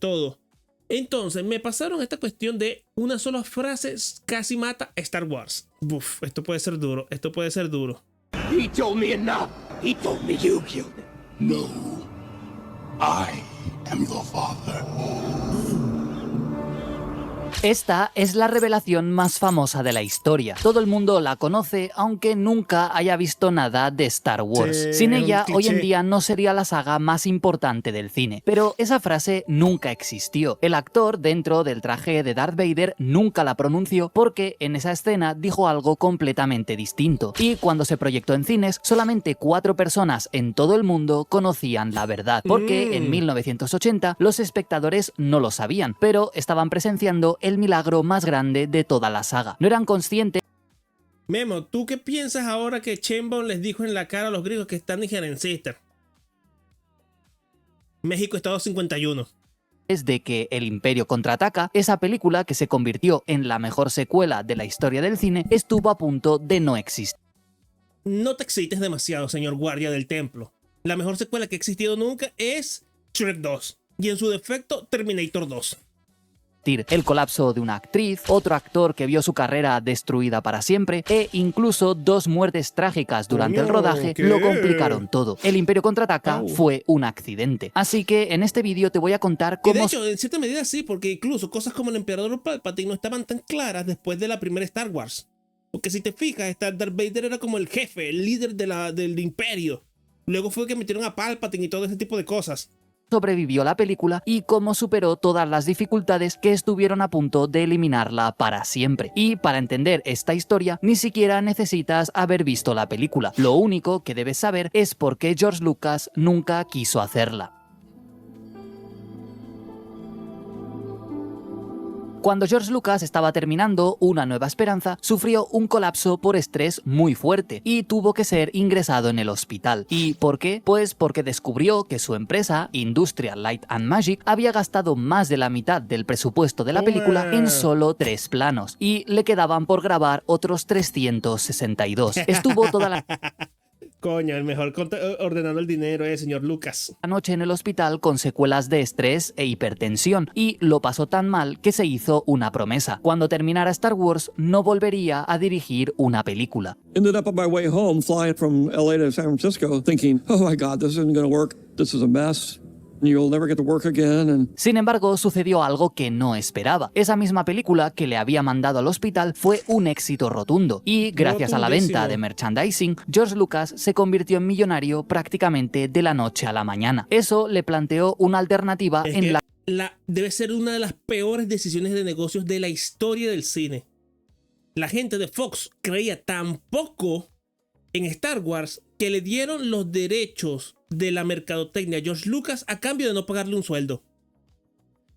todo. Entonces me pasaron esta cuestión de una sola frase casi mata a Star Wars. Uf, esto puede ser duro, esto puede ser duro. He told me enough. He told me you killed him. No. I am your father. Esta es la revelación más famosa de la historia. Todo el mundo la conoce, aunque nunca haya visto nada de Star Wars. Sí, Sin ella, un hoy en cliché. día no sería la saga más importante del cine. Pero esa frase nunca existió. El actor dentro del traje de Darth Vader nunca la pronunció porque en esa escena dijo algo completamente distinto. Y cuando se proyectó en cines, solamente 4 personas en todo el mundo conocían la verdad. Porque en 1980 los espectadores no lo sabían, pero estaban presenciando el milagro más grande de toda la saga. No eran conscientes Memo, ¿tú qué piensas ahora que Chambon les dijo en la cara a los griegos que están en Sister? México, Estado 51. de que El Imperio Contraataca, esa película que se convirtió en la mejor secuela de la historia del cine, estuvo a punto de no existir. No te excites demasiado, señor guardia del templo. La mejor secuela que ha existido nunca es Shrek 2. Y en su defecto, Terminator 2. El colapso de una actriz, otro actor que vio su carrera destruida para siempre e incluso 2 muertes trágicas durante el rodaje ¿qué? lo complicaron todo. El Imperio Contraataca fue un accidente. Así que en este vídeo te voy a contar Y de cómo... hecho, en cierta medida sí, porque incluso cosas como el Emperador Palpatine no estaban tan claras después de la primera Star Wars. Porque si te fijas, Darth Vader era como el jefe, el líder del imperio. Luego fue que metieron a Palpatine y todo ese tipo de cosas. sobrevivió la película y cómo superó todas las dificultades que estuvieron a punto de eliminarla para siempre. Y para entender esta historia, ni siquiera necesitas haber visto la película. Lo único que debes saber es por qué George Lucas nunca quiso hacerla. Cuando George Lucas estaba terminando Una Nueva Esperanza, sufrió un colapso por estrés muy fuerte y tuvo que ser ingresado en el hospital. ¿Y por qué? Pues porque descubrió que su empresa, Industrial Light and Magic, había gastado más de la mitad del presupuesto de la película en solo 3 planos y le quedaban por grabar otros 362. Estuvo toda la Coño, el mejor ordenando el dinero es señor Lucas. noche en el hospital con secuelas de estrés e hipertensión y lo pasó tan mal que se hizo una promesa. Cuando terminara Star Wars no volvería a dirigir una película. Ended up on my way home flying from LA to San Francisco thinking, oh my God, this isn't going to work. This is a mess. You'll never get to work again. Sin embargo, sucedió algo que no esperaba. Esa misma película que le había mandado al hospital fue un éxito rotundo y gracias a la venta de merchandising, George Lucas se convirtió en millonario prácticamente de la noche a la mañana. Eso le planteó una alternativa en la debe ser una de las peores decisiones de negocios de la historia del cine. La gente de Fox creía tan poco en Star Wars que le dieron los derechos de la mercadotecnia a George Lucas a cambio de no pagarle un sueldo.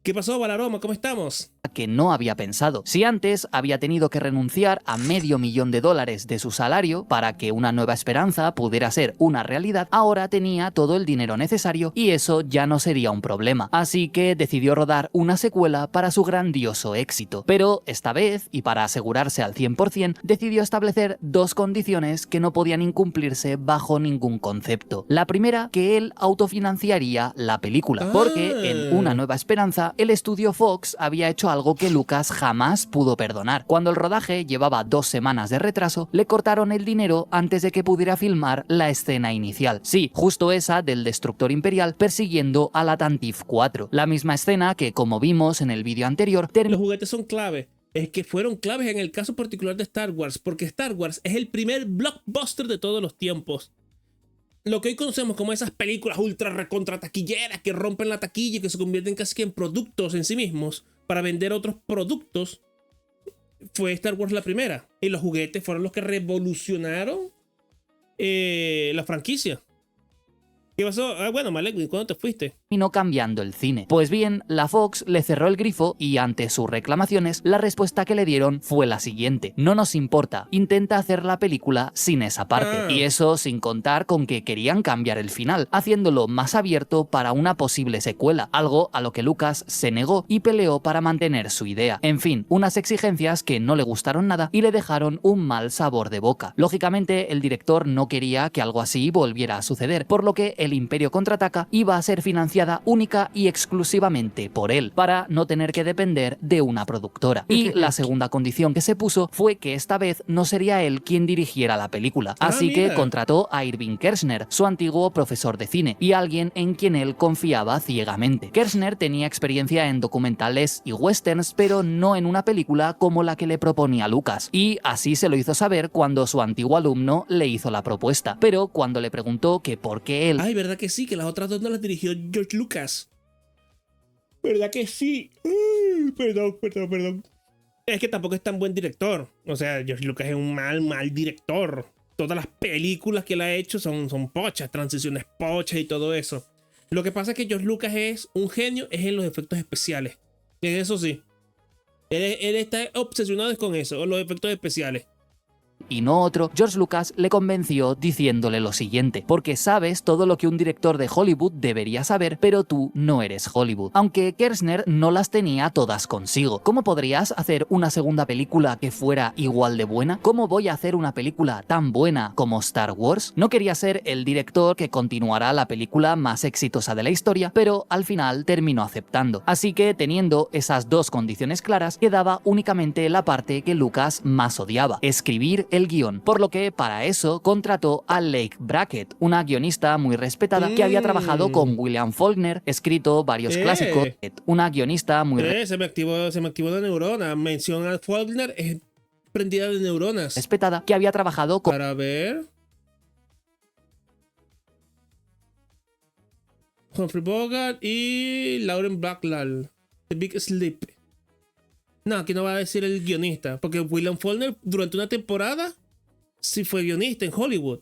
¿Qué pasó, Balaroma? ¿Cómo estamos? que no había pensado. Si antes había tenido que renunciar a $500,000 de su salario para que Una Nueva Esperanza pudiera ser una realidad, ahora tenía todo el dinero necesario y eso ya no sería un problema. Así que decidió rodar una secuela para su grandioso éxito. Pero esta vez, y para asegurarse al 100%, decidió establecer 2 condiciones que no podían incumplirse bajo ningún concepto. La primera, que él autofinanciaría la película, porque en Una Nueva Esperanza el estudio Fox había hecho algo que Lucas jamás pudo perdonar. Cuando el rodaje llevaba 2 semanas de retraso, le cortaron el dinero antes de que pudiera filmar la escena inicial. Sí, justo esa del Destructor Imperial persiguiendo a la Tantive 4. La misma escena que, como vimos en el vídeo anterior, Los juguetes son clave. Es que fueron claves en el caso particular de Star Wars, porque Star Wars es el primer blockbuster de todos los tiempos. Lo que hoy conocemos como esas películas ultra recontra taquilleras que rompen la taquilla y que se convierten casi que en productos en sí mismos para vender otros productos, fue Star Wars la primera. Y los juguetes fueron los que revolucionaron la franquicia. ¿Qué pasó? Bueno, Malek, ¿cuándo te fuiste? terminó cambiando el cine. Pues bien, la Fox le cerró el grifo y ante sus reclamaciones, la respuesta que le dieron fue la siguiente: no nos importa, intenta hacer la película sin esa parte. Y eso sin contar con que querían cambiar el final, haciéndolo más abierto para una posible secuela, algo a lo que Lucas se negó y peleó para mantener su idea. En fin, unas exigencias que no le gustaron nada y le dejaron un mal sabor de boca. Lógicamente, el director no quería que algo así volviera a suceder, por lo que El Imperio Contraataca iba a ser financiado financiada única y exclusivamente por él, para no tener que depender de una productora. Y la segunda condición que se puso fue que esta vez no sería él quien dirigiera la película, así que contrató a Irving Kershner, su antiguo profesor de cine, y alguien en quien él confiaba ciegamente. Kershner tenía experiencia en documentales y westerns, pero no en una película como la que le proponía Lucas, y así se lo hizo saber cuando su antiguo alumno le hizo la propuesta. Pero cuando le preguntó que por qué él... Ay, ¿verdad que sí? Que las otras dos no las dirigió George Lucas. ¿Verdad que sí? Perdón. Es que tampoco es tan buen director. O sea, George Lucas es un mal director. Todas las películas que él ha hecho son pochas, transiciones pochas y todo eso. Lo que pasa es que George Lucas es un genio, es en los efectos especiales. En eso sí. Él está obsesionado con eso, los efectos especiales. Y no otro, George Lucas le convenció diciéndole lo siguiente: porque sabes todo lo que un director de Hollywood debería saber, pero tú no eres Hollywood. Aunque Kershner no las tenía todas consigo. ¿Cómo podrías hacer una segunda película que fuera igual de buena? ¿Cómo voy a hacer una película tan buena como Star Wars? No quería ser el director que continuará la película más exitosa de la historia, pero al final terminó aceptando. Así que, teniendo esas dos condiciones claras, quedaba únicamente la parte que Lucas más odiaba: escribir el guión, por lo que para eso contrató a Leigh Brackett, una guionista muy respetada que había trabajado con William Faulkner, escrito varios clásicos, una guionista muy se me activó la neurona. Mención a Faulkner, es prendida de neuronas. respetada, que había trabajado con... Para ver... Humphrey Bogart y Lauren Bacall. The Big Sleep. No, aquí no va a decir el guionista, porque William Faulkner durante una temporada sí fue guionista en Hollywood.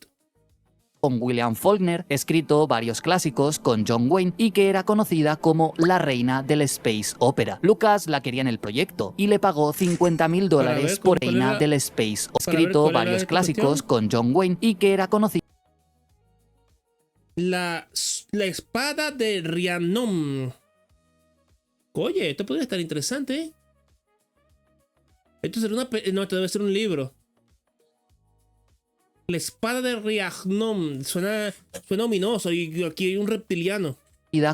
Con William Faulkner, escrito varios clásicos con John Wayne y que era conocida como la reina del space opera. Lucas la quería en el proyecto y le pagó $50,000 por reina del space opera. Escrito varios clásicos con John Wayne y que era conocida... La espada de Rhiannon. Oye, esto podría estar interesante, ¿eh? Esto será no, esto debe ser un libro. La espada de Rhiannon. Suena ominoso. Y aquí hay un reptiliano.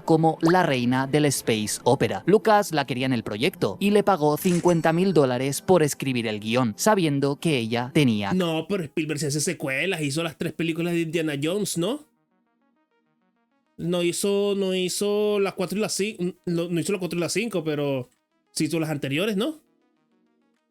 como la reina del space opera. Lucas la quería en el proyecto y le pagó $50,000 por escribir el guión, sabiendo que ella tenía... No, pero Spielberg se hace secuelas. Hizo las 3 películas de Indiana Jones, ¿no? No hizo las 4 y las 5. No hizo las 4 y las 5, pero sí hizo las anteriores, ¿no?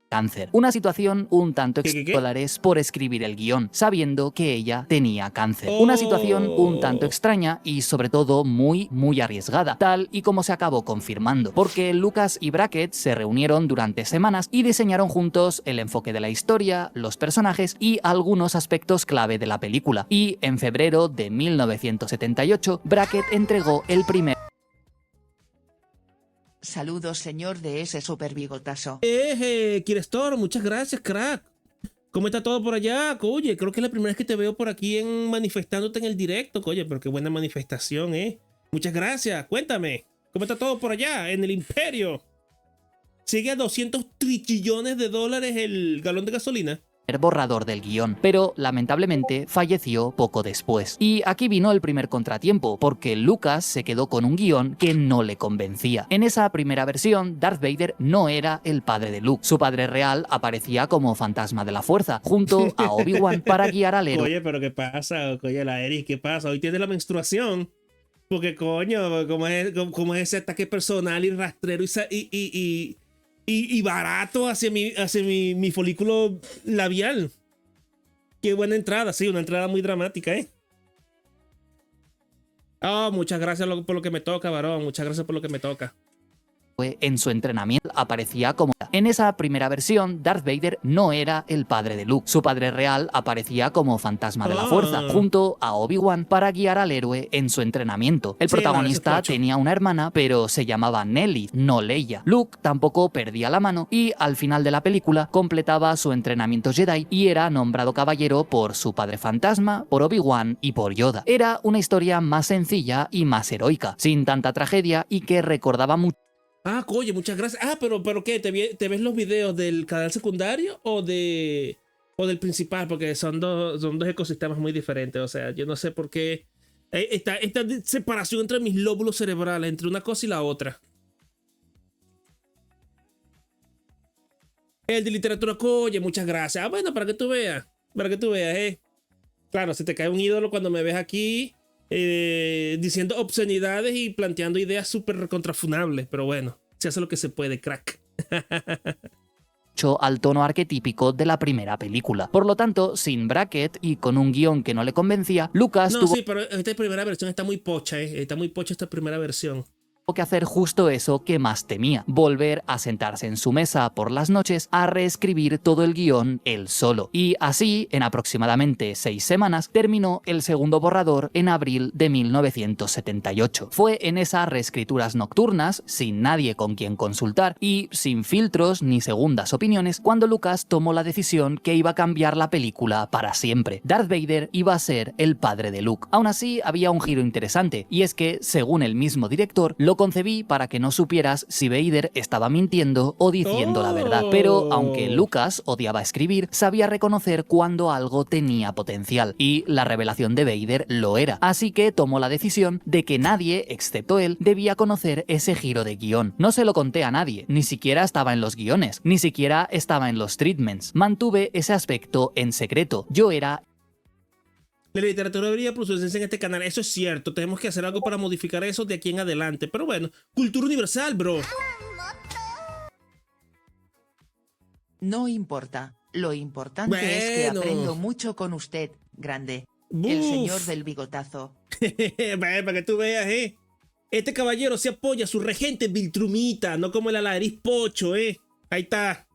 cáncer. Una situación un tanto ¿Qué? $100 por escribir el guión, sabiendo que ella tenía cáncer. Una situación un tanto extraña y sobre todo muy arriesgada, tal y como se acabó confirmando, porque Lucas y Brackett se reunieron durante semanas y diseñaron juntos el enfoque de la historia, los personajes y algunos aspectos clave de la película. Y en febrero de 1978, Brackett entregó el primer... Saludos señor de ese super bigotazo. Kirestor, muchas gracias, crack. ¿Cómo está todo por allá? Oye, creo que es la primera vez que te veo por aquí manifestándote en el directo. Oye, pero qué buena manifestación, ¿eh? Muchas gracias. Cuéntame, ¿cómo está todo por allá en el imperio? ¿Sigue a $200 trillones el galón de gasolina? borrador del guión, pero lamentablemente falleció poco después. Y aquí vino el primer contratiempo, porque Lucas se quedó con un guión que no le convencía. En esa primera versión, Darth Vader no era el padre de Luke. Su padre real aparecía como fantasma de la fuerza, junto a Obi-Wan para guiar al héroe. Oye, pero ¿qué pasa? Oye, la Eris, ¿qué pasa? Hoy tiene la menstruación. Porque, coño, como es ese ataque personal y rastrero y barato hacia mi folículo labial. Qué buena entrada, sí, una entrada muy dramática, ¿eh? Oh, muchas gracias por lo que me toca, varón. Muchas gracias por lo que me toca. En su entrenamiento aparecía como... En esa primera versión, Darth Vader no era el padre de Luke. Su padre real aparecía como fantasma de la fuerza, junto a Obi-Wan para guiar al héroe en su entrenamiento. El protagonista tenía una hermana, pero se llamaba Nelly, no Leia. Luke tampoco perdía la mano y al final de la película completaba su entrenamiento Jedi y era nombrado caballero por su padre fantasma, por Obi-Wan y por Yoda. Era una historia más sencilla y más heroica, sin tanta tragedia y que recordaba mucho. Ah, oye, muchas gracias. Ah, pero ¿qué? ¿Te ves los videos del canal secundario o del principal? Porque son dos ecosistemas muy diferentes. O sea, yo no sé por qué Esta separación entre mis lóbulos cerebrales, entre una cosa y la otra. El de literatura, oye, muchas gracias. Ah, bueno, para que tú veas, Claro, se te cae un ídolo cuando me ves aquí diciendo obscenidades y planteando ideas súper contrafunables, pero bueno, se hace lo que se puede, crack. Al tono arquetípico de la primera película. Por lo tanto, sin Brackett y con un guión que no le convencía, Lucas No, tuvo sí, pero esta primera versión está muy pocha, Está muy pocha esta primera versión. que hacer justo eso que más temía, volver a sentarse en su mesa por las noches a reescribir todo el guión él solo. Y así, en aproximadamente 6 semanas, terminó el segundo borrador en abril de 1978. Fue en esas reescrituras nocturnas, sin nadie con quien consultar y sin filtros ni segundas opiniones, cuando Lucas tomó la decisión que iba a cambiar la película para siempre. Darth Vader iba a ser el padre de Luke. Aún así, había un giro interesante, y es que, según el mismo director, lo concebí para que no supieras si Vader estaba mintiendo o diciendo la verdad. Pero aunque Lucas odiaba escribir, sabía reconocer cuando algo tenía potencial, y la revelación de Vader lo era. Así que tomó la decisión de que nadie, excepto él, debía conocer ese giro de guión. No se lo conté a nadie, ni siquiera estaba en los guiones, ni siquiera estaba en los treatments. Mantuve ese aspecto en secreto. Yo era La literatura debería producirse en este canal. Eso es cierto. Tenemos que hacer algo para modificar eso de aquí en adelante. Pero bueno, cultura universal, bro. No importa. Lo importante es que Bueno. aprendo mucho con usted, grande. El Uf. señor del bigotazo. Para que tú veas, Este caballero se apoya a su regente Viltrumita, no como el Aladriz Pocho, Ahí está.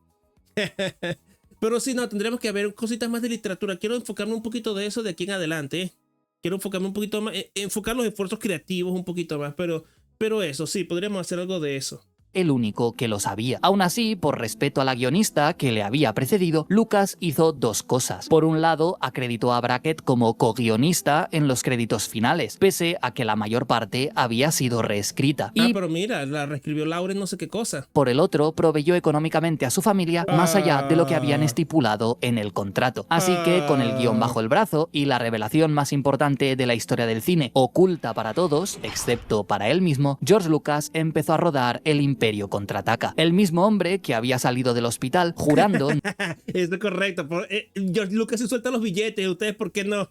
Pero sí, no, tendremos que ver cositas más de literatura. Quiero enfocarme un poquito de eso de aquí en adelante, Quiero enfocarme un poquito más, enfocar los esfuerzos creativos un poquito más, pero eso, sí, podríamos hacer algo de eso. el único que lo sabía. Aún así, por respeto a la guionista que le había precedido, Lucas hizo dos cosas. Por un lado, acreditó a Brackett como co-guionista en los créditos finales, pese a que la mayor parte había sido reescrita. Y pero mira, la reescribió Lauren no sé qué cosa. por el otro, proveyó económicamente a su familia más allá de lo que habían estipulado en el contrato. Así que, con el guión bajo el brazo y la revelación más importante de la historia del cine, oculta para todos, excepto para él mismo, George Lucas empezó a rodar El Imperio Contraataca. El mismo hombre que había salido del hospital jurando Eso es correcto. George Lucas se suelta los billetes. ¿Ustedes por qué no?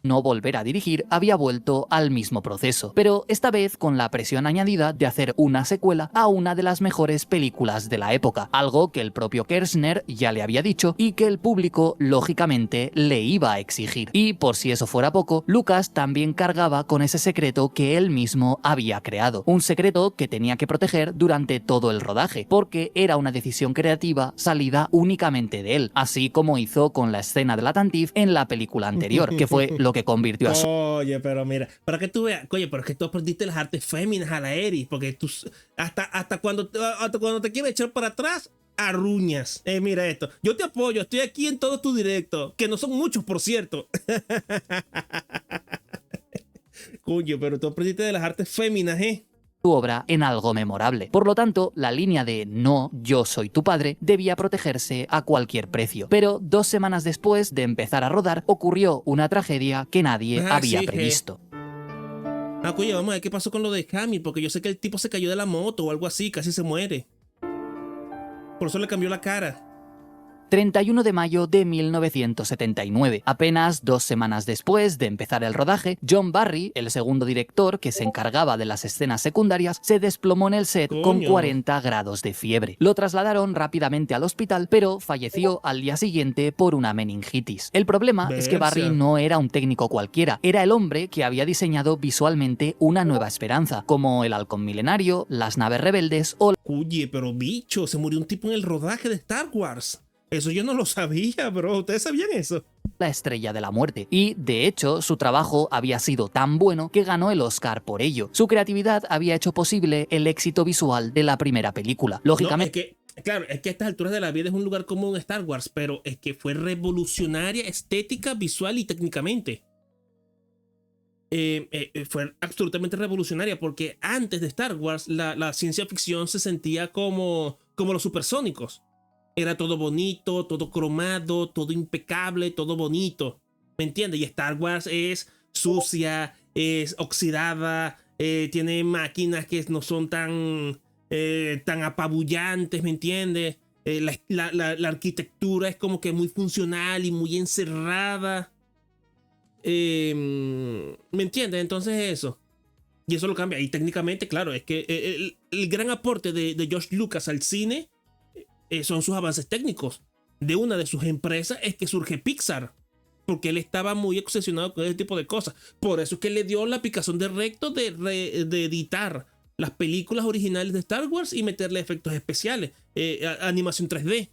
no volver a dirigir, había vuelto al mismo proceso, pero esta vez con la presión añadida de hacer una secuela a una de las mejores películas de la época, algo que el propio Kershner ya le había dicho y que el público lógicamente le iba a exigir. Y por si eso fuera poco, Lucas también cargaba con ese secreto que él mismo había creado, un secreto que tenía que proteger durante todo el rodaje, porque era una decisión creativa salida únicamente de él, así como hizo con la escena de la Tantive en la película anterior, que fue lo que convirtió a su Oye, pero mira, para que tú veas, oye, pero es que tú aprendiste las artes féminas a la Eri, porque tú hasta cuando te quieres echar para atrás, arruñas. Mira esto, yo te apoyo, estoy aquí en todos tus directos, que no son muchos, por cierto. Coño, pero tú aprendiste de las artes féminas, obra en algo memorable. Por lo tanto, la línea de "no, yo soy tu padre" debía protegerse a cualquier precio. Pero 2 semanas después de empezar a rodar, ocurrió una tragedia que nadie había previsto. Coño, vamos a ver qué pasó con lo de Hamill, porque yo sé que el tipo se cayó de la moto o algo así, casi se muere. Por eso le cambió la cara. 31 de mayo de 1979. Apenas 2 semanas después de empezar el rodaje, John Barry, el segundo director que se encargaba de las escenas secundarias, se desplomó en el set con 40 grados de fiebre. Lo trasladaron rápidamente al hospital, pero falleció al día siguiente por una meningitis. El problema es que Barry no era un técnico cualquiera, era el hombre que había diseñado visualmente una nueva esperanza, como el Halcón Milenario, las naves rebeldes o... Oye, pero bicho, se murió un tipo en el rodaje de Star Wars. Eso yo no lo sabía, bro. ¿Ustedes sabían eso? La Estrella de la Muerte. Y, de hecho, su trabajo había sido tan bueno que ganó el Oscar por ello. Su creatividad había hecho posible el éxito visual de la primera película. Lógicamente... Claro, es que a estas alturas de la vida es un lugar común Star Wars, pero es que fue revolucionaria estética, visual y técnicamente. Fue absolutamente revolucionaria porque antes de Star Wars la ciencia ficción se sentía como los supersónicos. Era todo bonito, todo cromado, todo impecable, todo bonito. ¿Me entiendes? Y Star Wars es sucia, es oxidada, tiene máquinas que no son tan apabullantes, ¿me entiendes? La arquitectura es como que muy funcional y muy encerrada. ¿Me entiendes? Entonces eso. Y eso lo cambia. Y técnicamente, claro, es que el gran aporte de George Lucas al cine son sus avances técnicos. De una de sus empresas es que surge Pixar, porque él estaba muy obsesionado con ese tipo de cosas. Por eso es que le dio la picazón de recto de editar las películas originales de Star Wars y meterle efectos especiales, animación 3D.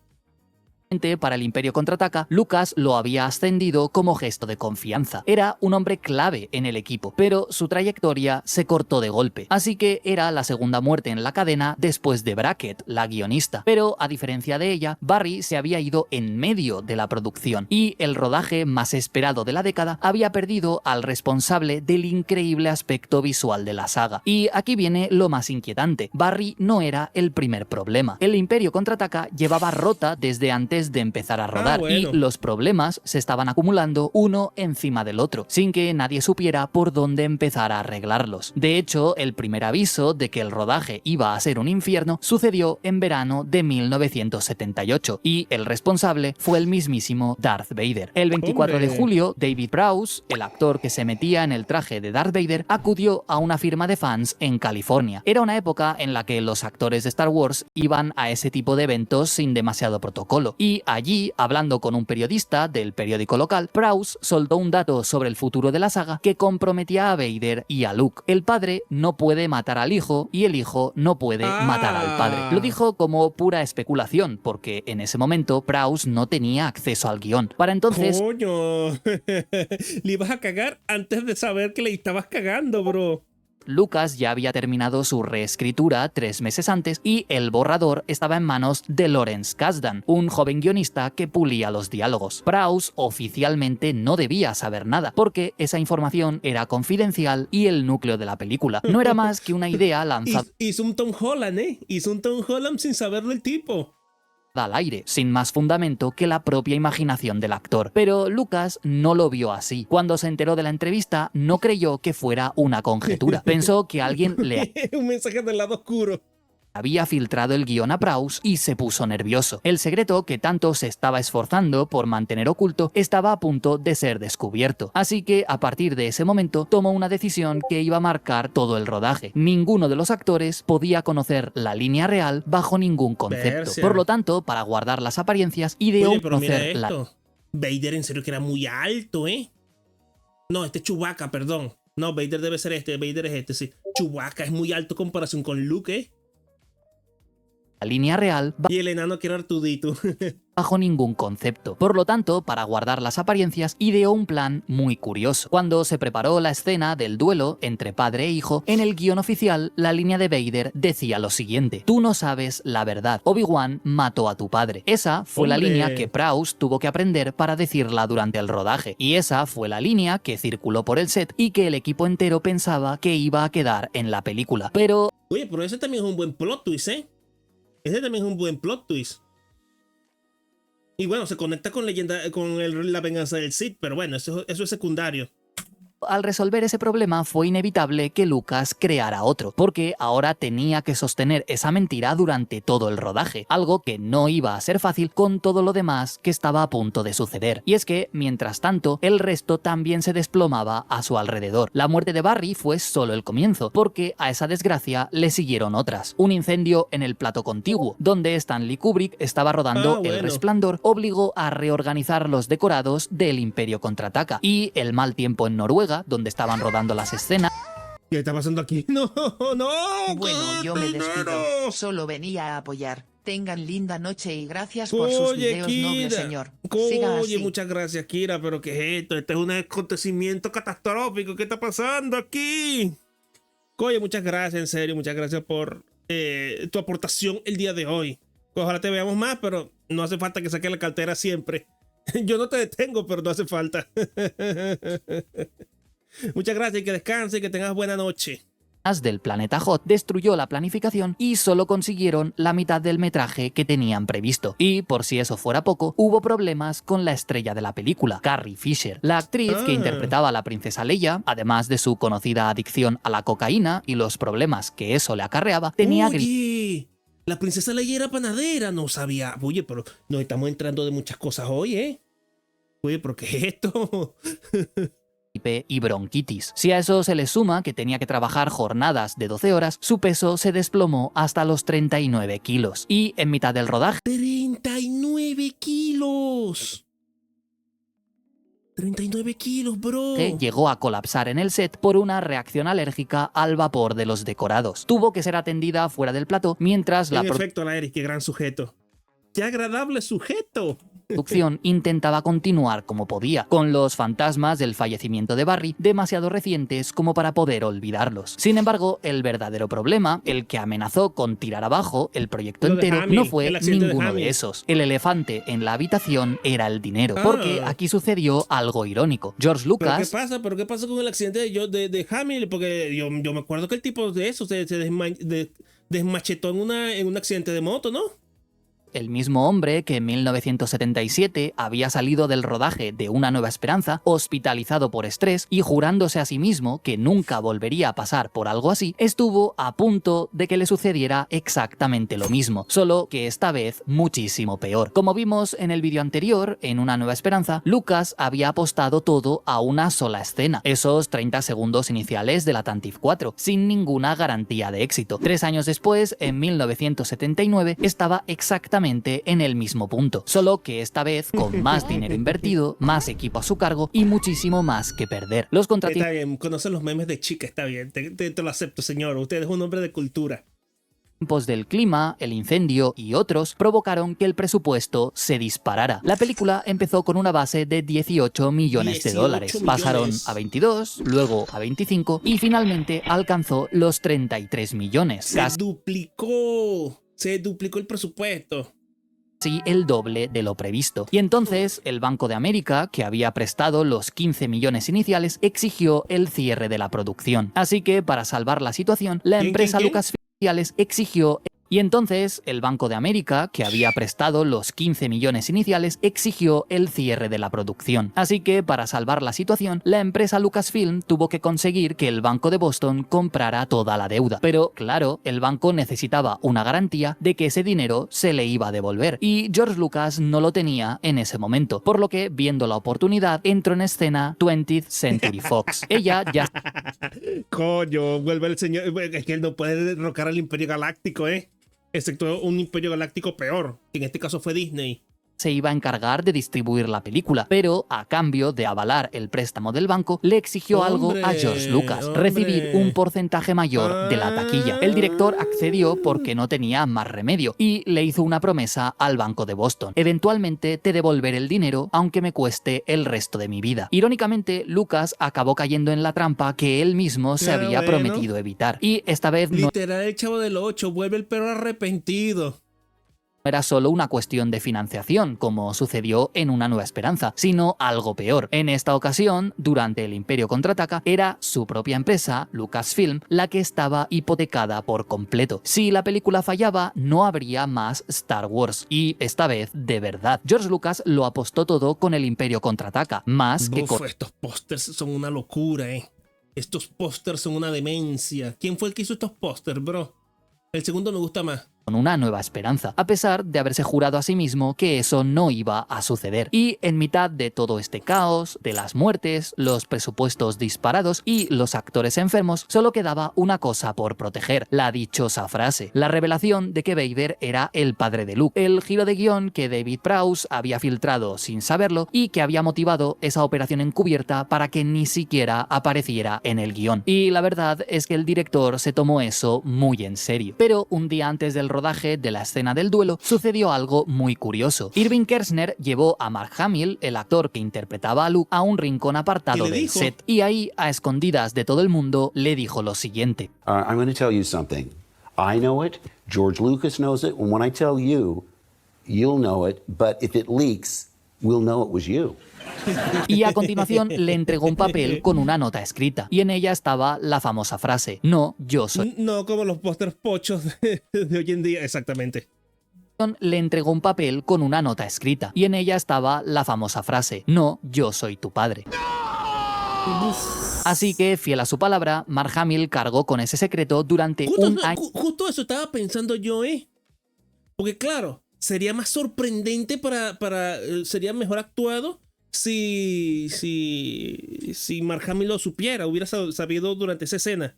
Para el Imperio Contraataca, Lucas lo había ascendido como gesto de confianza. Era un hombre clave en el equipo, pero su trayectoria se cortó de golpe. Así que era la segunda muerte en la cadena después de Brackett, la guionista. Pero a diferencia de ella, Barry se había ido en medio de la producción y el rodaje más esperado de la década había perdido al responsable del increíble aspecto visual de la saga. Y aquí viene lo más inquietante. Barry no era el primer problema. El Imperio Contraataca llevaba rota desde antes de empezar a rodar y los problemas se estaban acumulando uno encima del otro, sin que nadie supiera por dónde empezar a arreglarlos. De hecho, el primer aviso de que el rodaje iba a ser un infierno sucedió en verano de 1978 y el responsable fue el mismísimo Darth Vader. El 24 de julio, David Prowse, el actor que se metía en el traje de Darth Vader, acudió a una firma de fans en California. Era una época en la que los actores de Star Wars iban a ese tipo de eventos sin demasiado protocolo. Y allí, hablando con un periodista del periódico local, Prowse soltó un dato sobre el futuro de la saga que comprometía a Vader y a Luke. El padre no puede matar al hijo y el hijo no puede matar al padre. Lo dijo como pura especulación, porque en ese momento Prowse no tenía acceso al guión. Para entonces... ¡Coño! Le ibas a cagar antes de saber que le estabas cagando, bro. Lucas ya había terminado su reescritura 3 meses antes y el borrador estaba en manos de Lawrence Kasdan, un joven guionista que pulía los diálogos. Prowse oficialmente no debía saber nada, porque esa información era confidencial y el núcleo de la película. No era más que una idea lanzada... Hizo un Tom Holland, Hizo un Tom Holland sin saberlo el tipo. Al aire, sin más fundamento que la propia imaginación del actor. Pero Lucas no lo vio así. Cuando se enteró de la entrevista, no creyó que fuera una conjetura. Pensó que alguien le... Un mensaje del lado oscuro. Había filtrado el guión a Prowse y se puso nervioso. El secreto que tanto se estaba esforzando por mantener oculto estaba a punto de ser descubierto. Así que a partir de ese momento tomó una decisión que iba a marcar todo el rodaje. Ninguno de los actores podía conocer la línea real bajo ningún concepto. Por lo tanto, para guardar las apariencias, ideó conocer la... Vader en serio que era muy alto, No, este es Chewbacca, perdón. No, Vader debe ser Vader es este, sí. Chewbacca es muy alto en comparación con Luke, La línea real y el enano que era Artudito. bajo ningún concepto. Por lo tanto, para guardar las apariencias, ideó un plan muy curioso. Cuando se preparó la escena del duelo entre padre e hijo, en el guión oficial, la línea de Vader decía lo siguiente: tú no sabes la verdad, Obi-Wan mató a tu padre. Esa fue la línea que Prowse tuvo que aprender para decirla durante el rodaje. Y esa fue la línea que circuló por el set y que el equipo entero pensaba que iba a quedar en la película. Pero... Oye, pero ese también es un buen plot twist, Ese también es un buen plot twist. Y bueno, se conecta con la venganza del Sith, pero bueno, eso es secundario. Al resolver ese problema fue inevitable que Lucas creara otro, porque ahora tenía que sostener esa mentira durante todo el rodaje, algo que no iba a ser fácil con todo lo demás que estaba a punto de suceder. Y es que, mientras tanto, el resto también se desplomaba a su alrededor. La muerte de Barry fue solo el comienzo, porque a esa desgracia le siguieron otras. Un incendio en el plato contiguo, donde Stanley Kubrick estaba rodando El Resplandor, obligó a reorganizar los decorados del Imperio Contraataca, y el mal tiempo en Noruega, donde estaban rodando las escenas. ¿Qué está pasando aquí? No. Bueno, yo me despido. Solo venía a apoyar. Tengan linda noche y gracias por sus videos, noble señor. Siga así. Muchas gracias, Kira, pero ¿qué es esto? Este es un acontecimiento catastrófico. ¿Qué está pasando aquí? Oye, muchas gracias, en serio. Muchas gracias por tu aportación el día de hoy. Ojalá te veamos más, pero no hace falta que saques la cartera siempre. Yo no te detengo, pero no hace falta. Muchas gracias y que descanses y que tengas buena noche. del planeta Hot destruyó la planificación y solo consiguieron la mitad del metraje que tenían previsto. Y por si eso fuera poco, hubo problemas con la estrella de la película, Carrie Fisher. La actriz que interpretaba a la princesa Leia, además de su conocida adicción a la cocaína y los problemas que eso le acarreaba, tenía Oye, la princesa Leia era panadera, no sabía. Oye, pero nos estamos entrando de muchas cosas hoy, ¿eh? Oye, ¿pero qué es esto? gripe y bronquitis. Si a eso se le suma que tenía que trabajar jornadas de 12 horas, su peso se desplomó hasta los 39 kilos. Y en mitad del rodaje... ¡39 kilos! 39 kilos, bro. Llegó a colapsar en el set por una reacción alérgica al vapor de los decorados. Tuvo que ser atendida fuera del plató mientras la... En efecto, la Eric, qué gran sujeto. ¡Qué agradable sujeto! producción intentaba continuar como podía, con los fantasmas del fallecimiento de Barry demasiado recientes como para poder olvidarlos. Sin embargo, el verdadero problema, el que amenazó con tirar abajo el proyecto entero, no fue ninguno de esos. El elefante en la habitación era el dinero, porque aquí sucedió algo irónico. George Lucas... ¿Pero qué pasa con el accidente de Hamill? Porque yo me acuerdo que el tipo de eso se desmachetó en un accidente de moto, ¿no? El mismo hombre que en 1977 había salido del rodaje de Una Nueva Esperanza, hospitalizado por estrés y jurándose a sí mismo que nunca volvería a pasar por algo así, estuvo a punto de que le sucediera exactamente lo mismo, solo que esta vez muchísimo peor. Como vimos en el vídeo anterior, en Una Nueva Esperanza, Lucas había apostado todo a una sola escena, esos 30 segundos iniciales de la Tantive 4, sin ninguna garantía de éxito. 3 años después, en 1979, estaba exactamente en el mismo punto, solo que esta vez con más dinero invertido, más equipo a su cargo y muchísimo más que perder. Los Está bien, conoce los memes de chica, está bien, te lo acepto, señor, usted es un hombre de cultura. Tiempos del clima, el incendio y otros provocaron que el presupuesto se disparara. La película empezó con una base de 18 millones de dólares. Pasaron a 22, luego a 25 y finalmente alcanzó los 33 millones. Se duplicó el presupuesto. Sí, el doble de lo previsto. Y entonces el Banco de América, que había prestado los 15 millones iniciales, exigió el cierre de la producción. Así que para salvar la situación, la empresa Lucasfilm exigió... Y entonces el Banco de América, que había prestado los 15 millones iniciales, exigió el cierre de la producción. Así que para salvar la situación, la empresa Lucasfilm tuvo que conseguir que el Banco de Boston comprara toda la deuda. Pero claro, el banco necesitaba una garantía de que ese dinero se le iba a devolver. Y George Lucas no lo tenía en ese momento. Por lo que, viendo la oportunidad, entró en escena 20th Century Fox. Ella ya... Coño, vuelve el señor... Es que él no puede derrocar al Imperio Galáctico, excepto un Imperio Galáctico peor, que en este caso fue Disney. Se iba a encargar de distribuir la película, pero a cambio de avalar el préstamo del banco, le exigió algo a George Lucas, recibir un porcentaje mayor de la taquilla. El director accedió porque no tenía más remedio y le hizo una promesa al Banco de Boston: eventualmente te devolveré el dinero aunque me cueste el resto de mi vida. Irónicamente, Lucas acabó cayendo en la trampa que él mismo se había prometido evitar, y esta vez no... Literal, el Chavo del 8 vuelve el perro arrepentido. Era solo una cuestión de financiación, como sucedió en Una Nueva Esperanza, sino algo peor. En esta ocasión, durante el Imperio Contraataca, era su propia empresa, Lucasfilm, la que estaba hipotecada por completo. Si la película fallaba, no habría más Star Wars, y esta vez de verdad. George Lucas lo apostó todo con el Imperio Contraataca, más que con... Estos pósters son una locura, Estos pósters son una demencia. ¿Quién fue el que hizo estos pósters, bro? El segundo me gusta más. Con Una Nueva Esperanza, a pesar de haberse jurado a sí mismo que eso no iba a suceder. Y en mitad de todo este caos, de las muertes, los presupuestos disparados y los actores enfermos, solo quedaba una cosa por proteger: la dichosa frase, la revelación de que Vader era el padre de Luke, el giro de guión que David Prowse había filtrado sin saberlo y que había motivado esa operación encubierta para que ni siquiera apareciera en el guión. Y la verdad es que el director se tomó eso muy en serio. Pero un día antes del rodaje de la escena del duelo, sucedió algo muy curioso. Irving Kershner llevó a Mark Hamill, el actor que interpretaba a Luke, a un rincón apartado del set, y ahí, a escondidas de todo el mundo, le dijo lo siguiente: I'm going to tell you something. I know it, George Lucas knows it, and when I tell you, you'll know it, but if it leaks, we'll know it was you. Y a continuación le entregó un papel con una nota escrita. Y en ella estaba la famosa frase: no, yo soy. No como los pósters pochos de hoy en día, exactamente. Le entregó un papel con una nota escrita. Y en ella estaba la famosa frase: no, yo soy tu padre. Así que, fiel a su palabra, Mark Hamill cargó con ese secreto durante un año. Justo eso estaba pensando yo, Porque claro, sería más sorprendente sería mejor actuado si Mark Hamill lo supiera, hubiera sabido durante esa escena.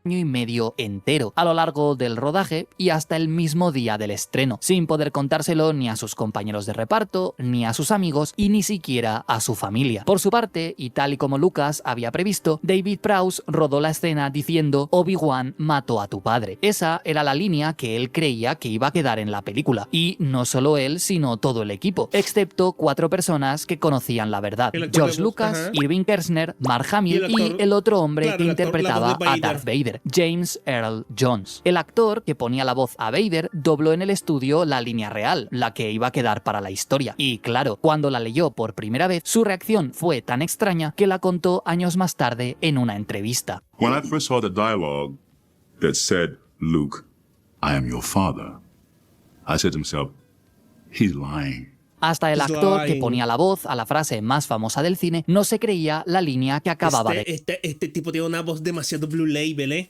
Año y medio entero a lo largo del rodaje y hasta el mismo día del estreno, sin poder contárselo ni a sus compañeros de reparto, ni a sus amigos y ni siquiera a su familia. Por su parte, y tal y como Lucas había previsto, David Prowse rodó la escena diciendo: Obi-Wan mató a tu padre. Esa era la línea que él creía que iba a quedar en la película, y no solo él, sino todo el equipo, excepto 4 personas que conocían la verdad: George Lucas, Irving Kershner, Mark Hamill y el otro hombre que interpretaba a Darth Vader, James Earl Jones. El actor que ponía la voz a Vader dobló en el estudio la línea real, la que iba a quedar para la historia. Y claro, cuando la leyó por primera vez, su reacción fue tan extraña que la contó años más tarde en una entrevista. When I first saw the dialogue that said, Luke, I am your father, I said to myself, he's lying. Hasta el actor que ponía la voz a la frase más famosa del cine no se creía la línea que acababa de... Este tipo tiene una voz demasiado Blue Label,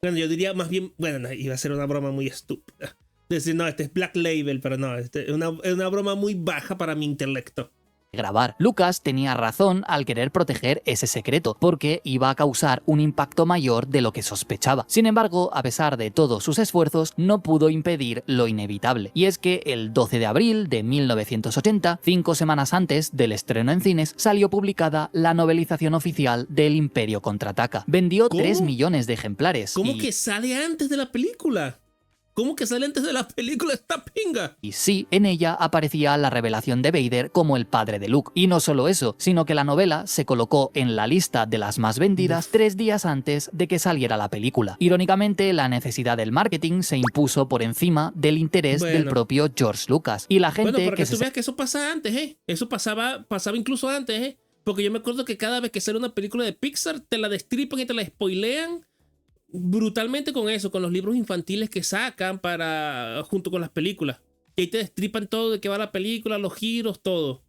Bueno, yo diría más bien... Bueno, no, iba a ser una broma muy estúpida. Decir, no, este es Black Label, pero no, es una broma muy baja para mi intelecto. Grabar. Lucas tenía razón al querer proteger ese secreto, porque iba a causar un impacto mayor de lo que sospechaba. Sin embargo, a pesar de todos sus esfuerzos, no pudo impedir lo inevitable. Y es que el 12 de abril de 1980, 5 semanas antes del estreno en cines, salió publicada la novelización oficial del Imperio Contraataca. Vendió 3 millones de ejemplares. ¿Cómo que sale antes de la película? ¿Cómo que sale antes de la película esta pinga? Y sí, en ella aparecía la revelación de Vader como el padre de Luke. Y no solo eso, sino que la novela se colocó en la lista de las más vendidas 3 días antes de que saliera la película. Irónicamente, la necesidad del marketing se impuso por encima del interés del propio George Lucas. Y la gente para que tú veas que eso pasa antes, Eso pasaba incluso antes, Porque yo me acuerdo que cada vez que sale una película de Pixar, te la destripan y te la spoilean brutalmente con eso, con los libros infantiles que sacan junto con las películas. Y ahí te destripan todo de qué va la película, los giros, todo.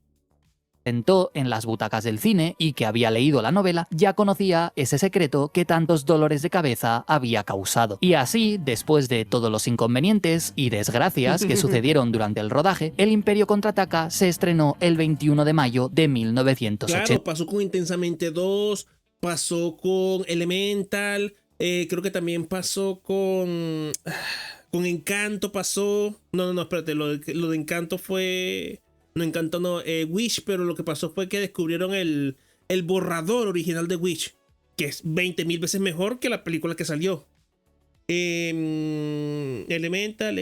Sentó en las butacas del cine y que había leído la novela, ya conocía ese secreto que tantos dolores de cabeza había causado. Y así, después de todos los inconvenientes y desgracias que sucedieron durante el rodaje, El Imperio Contraataca se estrenó el 21 de mayo de 1980. Claro, pasó con Intensamente 2, pasó con Elemental, creo que también pasó con Encanto, pasó... No, espérate, lo de Encanto fue... No, Encanto no, Wish, pero lo que pasó fue que descubrieron el borrador original de Wish, que es 20,000 veces mejor que la película que salió. Elemental,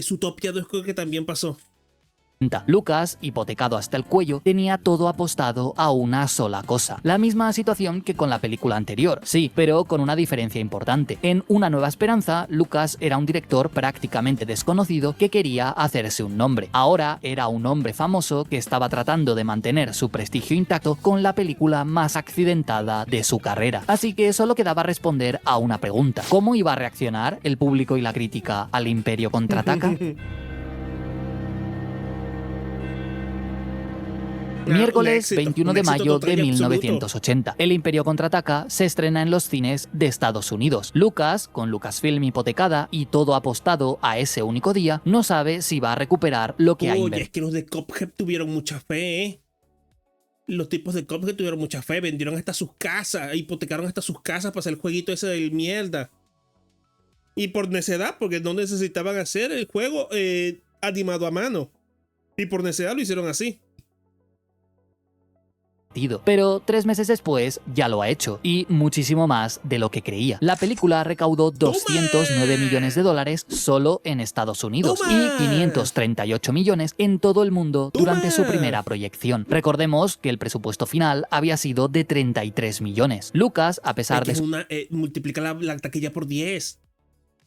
Zootopia 2 creo que también pasó. Lucas, hipotecado hasta el cuello, tenía todo apostado a una sola cosa. La misma situación que con la película anterior, sí, pero con una diferencia importante. En Una Nueva Esperanza, Lucas era un director prácticamente desconocido que quería hacerse un nombre. Ahora era un hombre famoso que estaba tratando de mantener su prestigio intacto con la película más accidentada de su carrera. Así que solo quedaba responder a una pregunta: ¿cómo iba a reaccionar el público y la crítica al Imperio Contraataca? Miércoles 21 de mayo de 1980. El Imperio Contraataca se estrena en los cines de Estados Unidos. Lucas, con Lucasfilm hipotecada y todo apostado a ese único día, no sabe si va a recuperar lo que ha invertido. Oye, es que los de Cuphead tuvieron mucha fe, Los tipos de Cuphead tuvieron mucha fe, vendieron hasta sus casas, hipotecaron hasta sus casas para hacer el jueguito ese del mierda. Y por necedad, porque no necesitaban hacer el juego animado a mano. Y por necedad lo hicieron así. Pero 3 meses después ya lo ha hecho, y muchísimo más de lo que creía. La película recaudó 209 millones de dólares solo en Estados Unidos y 538 millones en todo el mundo durante su primera proyección. Recordemos que el presupuesto final había sido de 33 millones. Lucas, a pesar de... multiplica la taquilla por 10.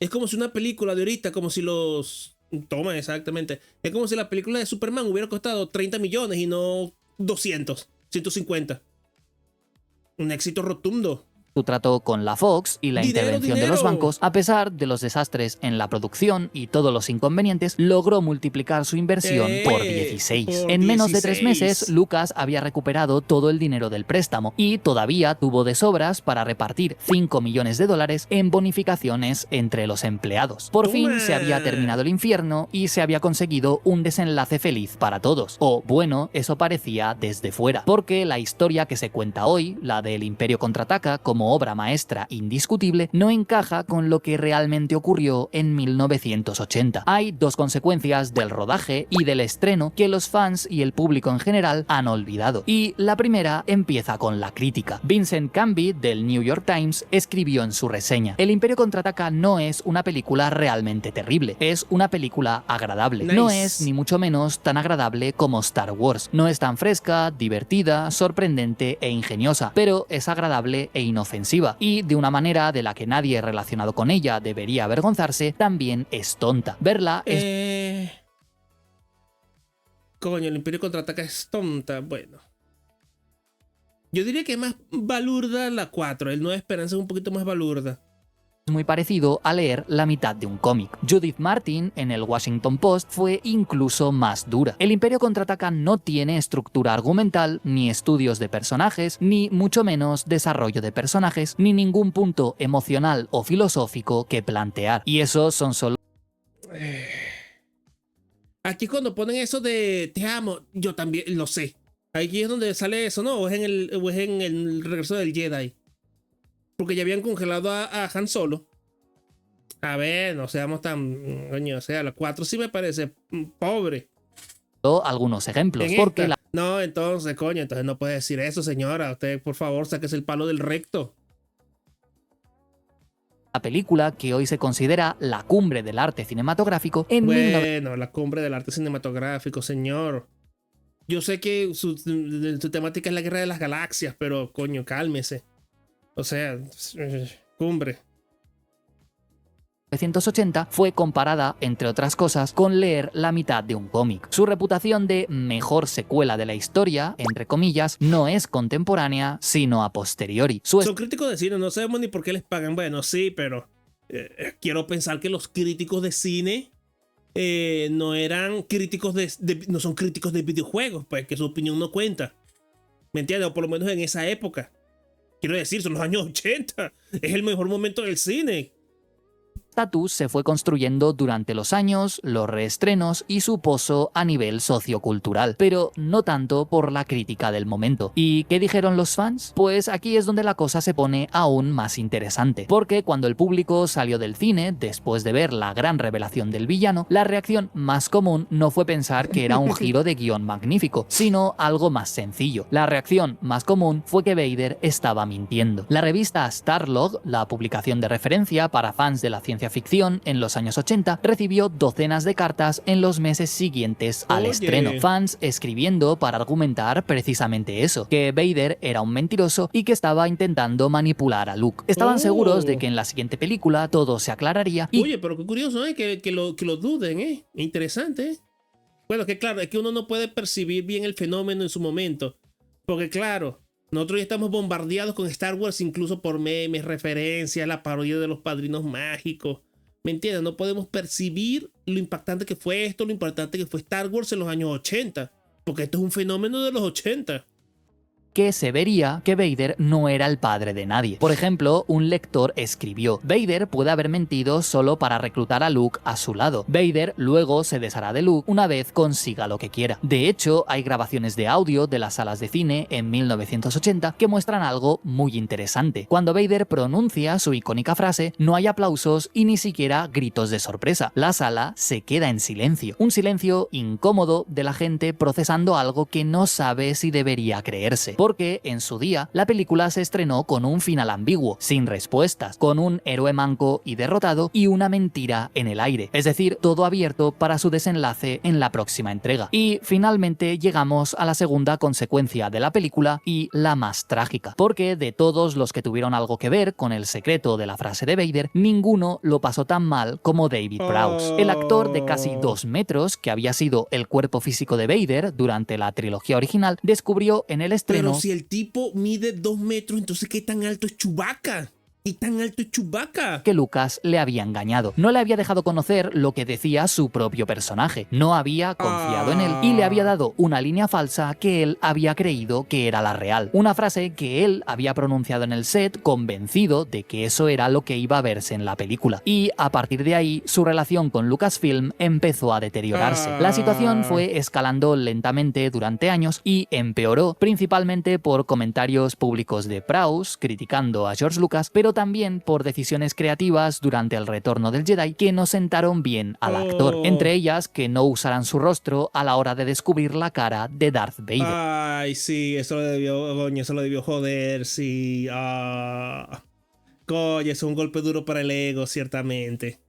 Es como si una película de ahorita, como si los Toma, exactamente. Es como si la película de Superman hubiera costado 30 millones y no 200, 150. Un éxito rotundo. Su trato con la Fox y la intervención de los ¡Dinero! bancos, a pesar de los desastres en la producción y todos los inconvenientes, logró multiplicar su inversión por 16. por En menos de 3 16. meses, Lucas había recuperado todo el dinero del préstamo y todavía tuvo de sobras para repartir $5 millones en bonificaciones entre los empleados. Por fin ¡Toma! se había terminado el infierno y se había conseguido un desenlace feliz para todos. O bueno, eso parecía desde fuera, porque la historia que se cuenta hoy, la del Imperio Contraataca como obra maestra indiscutible, no encaja con lo que realmente ocurrió en 1980. Hay dos consecuencias del rodaje y del estreno que los fans y el público en general han olvidado. Y la primera empieza con la crítica. Vincent Canby, del New York Times, escribió en su reseña: El Imperio Contraataca no es una película realmente terrible, es una película agradable. Nice. No es ni mucho menos tan agradable como Star Wars. No es tan fresca, divertida, sorprendente e ingeniosa, pero es agradable e inofensiva. Y de una manera de la que nadie relacionado con ella debería avergonzarse, también es tonta. Verla es... Coño, el Imperio Contraataca es tonta. Bueno. Yo diría que es más balurda la 4. El Nueva Esperanza es un poquito más balurda. muy parecido a leer la mitad de un cómic. Judith Martin, en el Washington Post, fue incluso más dura. El Imperio Contraataca no tiene estructura argumental, ni estudios de personajes, ni mucho menos desarrollo de personajes, ni ningún punto emocional o filosófico que plantear. Y esos son solo... Aquí cuando ponen eso de te amo, yo también lo sé. Aquí es donde sale eso, ¿no? O es en el regreso del Jedi. Porque ya habían congelado a Han Solo. A ver, no seamos tan... Coño, o sea, la 4 sí me parece pobre. algunos ejemplos, ¿En porque esta? No, entonces, coño, entonces no puede decir eso, señora. Usted, por favor, sáquese el palo del recto. la película, que hoy se considera la cumbre del arte cinematográfico, en Bueno, la cumbre del arte cinematográfico, señor. Yo sé que su temática es la guerra de las galaxias, pero coño, cálmese. O sea, cumbre. 1980 fue comparada, entre otras cosas, con leer la mitad de un cómic. Su reputación de mejor secuela de la historia, entre comillas, no es contemporánea, sino a posteriori. Son críticos de cine, no sabemos ni por qué les pagan. Bueno, sí, pero quiero pensar que los críticos de cine no eran críticos no son críticos de videojuegos, pues que su opinión no cuenta. ¿Me entiendes? O por lo menos en esa época. Quiero decir, son los años 80. Es el mejor momento del cine. Estatus se fue construyendo durante los años, los reestrenos y su pozo a nivel sociocultural, pero no tanto por la crítica del momento. ¿Y qué dijeron los fans? Pues aquí es donde la cosa se pone aún más interesante, porque cuando el público salió del cine después de ver la gran revelación del villano, la reacción más común no fue pensar que era un giro de guión magnífico, sino algo más sencillo. La reacción más común fue que Vader estaba mintiendo. La revista Starlog, la publicación de referencia para fans de la ciencia ficción en los años 80, recibió docenas de cartas en los meses siguientes al estreno. Fans escribiendo para argumentar precisamente eso, que Vader era un mentiroso y que estaba intentando manipular a Luke. Estaban seguros de que en la siguiente película todo se aclararía y... Oye, pero qué curioso, que lo duden, Interesante, Bueno, que claro, es que uno no puede percibir bien el fenómeno en su momento. Porque claro, nosotros ya estamos bombardeados con Star Wars, incluso por memes, referencias, la parodia de los Padrinos Mágicos. ¿Me entiendes? No podemos percibir lo impactante que fue esto, lo importante que fue Star Wars en los años 80. Porque esto es un fenómeno de los 80. que se vería que Vader no era el padre de nadie. Por ejemplo, un lector escribió: Vader puede haber mentido solo para reclutar a Luke a su lado. Vader luego se deshará de Luke una vez consiga lo que quiera. De hecho, hay grabaciones de audio de las salas de cine en 1980 que muestran algo muy interesante. Cuando Vader pronuncia su icónica frase, no hay aplausos y ni siquiera gritos de sorpresa. La sala se queda en silencio. Un silencio incómodo de la gente procesando algo que no sabe si debería creerse. porque en su día la película se estrenó con un final ambiguo, sin respuestas, con un héroe manco y derrotado y una mentira en el aire, es decir, todo abierto para su desenlace en la próxima entrega. Y finalmente llegamos a la segunda consecuencia de la película y la más trágica, porque de todos los que tuvieron algo que ver con el secreto de la frase de Vader, ninguno lo pasó tan mal como David Prowse, el actor de casi 2 metros que había sido el cuerpo físico de Vader durante la trilogía original, descubrió en el estreno... Pero si el tipo mide 2 metros, entonces ¿qué tan alto es Chewbacca? ¿Qué tan alto es Chewbacca? Que Lucas le había engañado. No le había dejado conocer lo que decía su propio personaje. No había confiado en él y le había dado una línea falsa que él había creído que era la real. Una frase que él había pronunciado en el set convencido de que eso era lo que iba a verse en la película. Y a partir de ahí, su relación con Lucasfilm empezó a deteriorarse. La situación fue escalando lentamente durante años y empeoró principalmente por comentarios públicos de Prowse criticando a George Lucas, pero también por decisiones creativas durante el retorno del Jedi que no sentaron bien al actor, entre ellas que no usaran su rostro a la hora de descubrir la cara de Darth Vader. Ay, sí, eso lo debió joder, sí. Coño, eso es un golpe duro para el ego, ciertamente.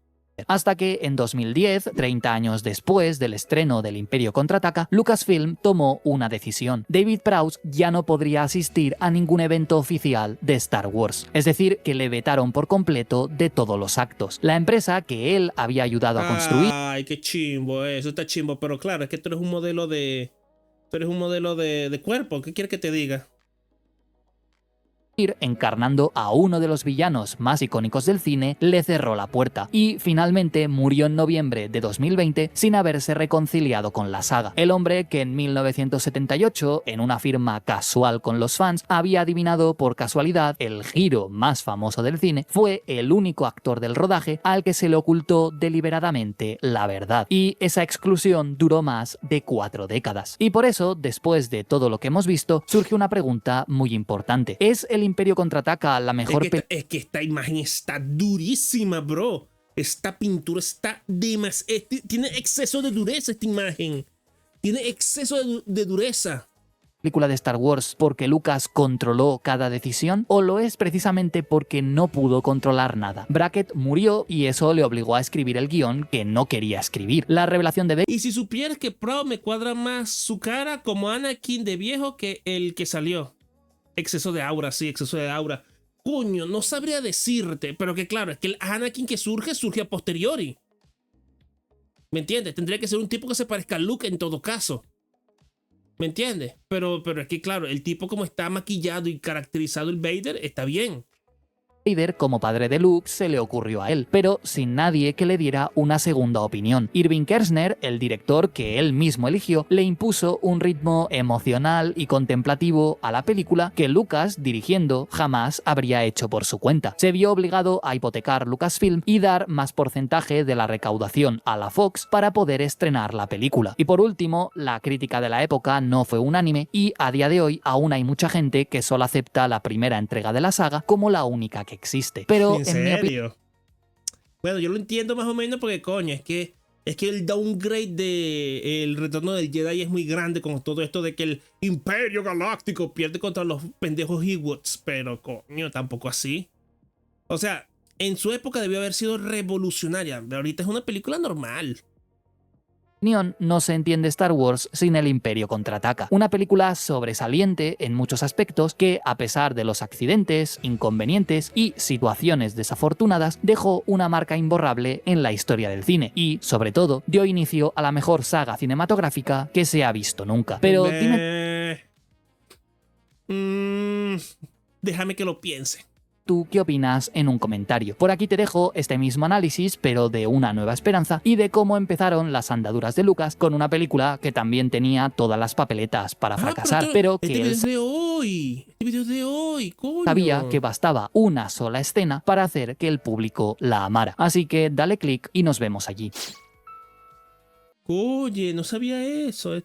Hasta que en 2010, 30 años después del estreno del Imperio Contraataca, Lucasfilm tomó una decisión. David Prowse ya no podría asistir a ningún evento oficial de Star Wars, es decir, que le vetaron por completo de todos los actos. La empresa que él había ayudado a construir... Ay, qué chimbo, eso está chimbo, pero claro, es que tú eres un modelo de... cuerpo, ¿qué quieres que te diga? Encarnando a uno de los villanos más icónicos del cine, le cerró la puerta y finalmente murió en noviembre de 2020 sin haberse reconciliado con la saga. El hombre que en 1978, en una firma casual con los fans, había adivinado por casualidad el giro más famoso del cine, fue el único actor del rodaje al que se le ocultó deliberadamente la verdad. Y esa exclusión duró más de 4 décadas. Y por eso, después de todo lo que hemos visto, surge una pregunta muy importante. ¿Es el Imperio Contraataca la mejor película? Es que esta imagen está durísima, bro. Esta pintura está demasiado... Tiene exceso de dureza esta imagen. Tiene exceso de dureza. ¿Película de Star Wars porque Lucas controló cada decisión o lo es precisamente porque no pudo controlar nada? Brackett murió y eso le obligó a escribir el guión que no quería escribir. La revelación de Vader... Y si supieras que Proud me cuadra más su cara como Anakin de viejo que el que salió. Exceso de aura, sí, exceso de aura. Coño, no sabría decirte, pero que claro, es que el Anakin que surge a posteriori. ¿Me entiendes? Tendría que ser un tipo que se parezca a Luke en todo caso. ¿Me entiendes? Pero es que claro, el tipo como está maquillado y caracterizado el Vader, está bien. Vader como padre de Luke se le ocurrió a él, pero sin nadie que le diera una segunda opinión. Irving Kershner, el director que él mismo eligió, le impuso un ritmo emocional y contemplativo a la película que Lucas, dirigiendo, jamás habría hecho por su cuenta. Se vio obligado a hipotecar Lucasfilm y dar más porcentaje de la recaudación a la Fox para poder estrenar la película. Y por último, la crítica de la época no fue unánime y a día de hoy aún hay mucha gente que solo acepta la primera entrega de la saga como la única que existe. Pero ¿En serio? Bueno, yo lo entiendo más o menos porque coño, es que el downgrade de el retorno del Jedi es muy grande con todo esto de que el Imperio Galáctico pierde contra los pendejos Ewoks, pero coño, tampoco así. O sea, en su época debió haber sido revolucionaria, pero ahorita es una película normal. No se entiende Star Wars sin el Imperio Contraataca. Una película sobresaliente en muchos aspectos que, a pesar de los accidentes, inconvenientes y situaciones desafortunadas, dejó una marca imborrable en la historia del cine y, sobre todo, dio inicio a la mejor saga cinematográfica que se ha visto nunca. Pero dime... déjame que lo piense. ¿Tú qué opinas en un comentario? Por aquí te dejo este mismo análisis, pero de Una Nueva Esperanza y de cómo empezaron las andaduras de Lucas con una película que también tenía todas las papeletas para fracasar, pero que él este video es de hoy, coño. Sabía que bastaba una sola escena para hacer que el público la amara. Así que dale click y nos vemos allí. Oye, no sabía eso.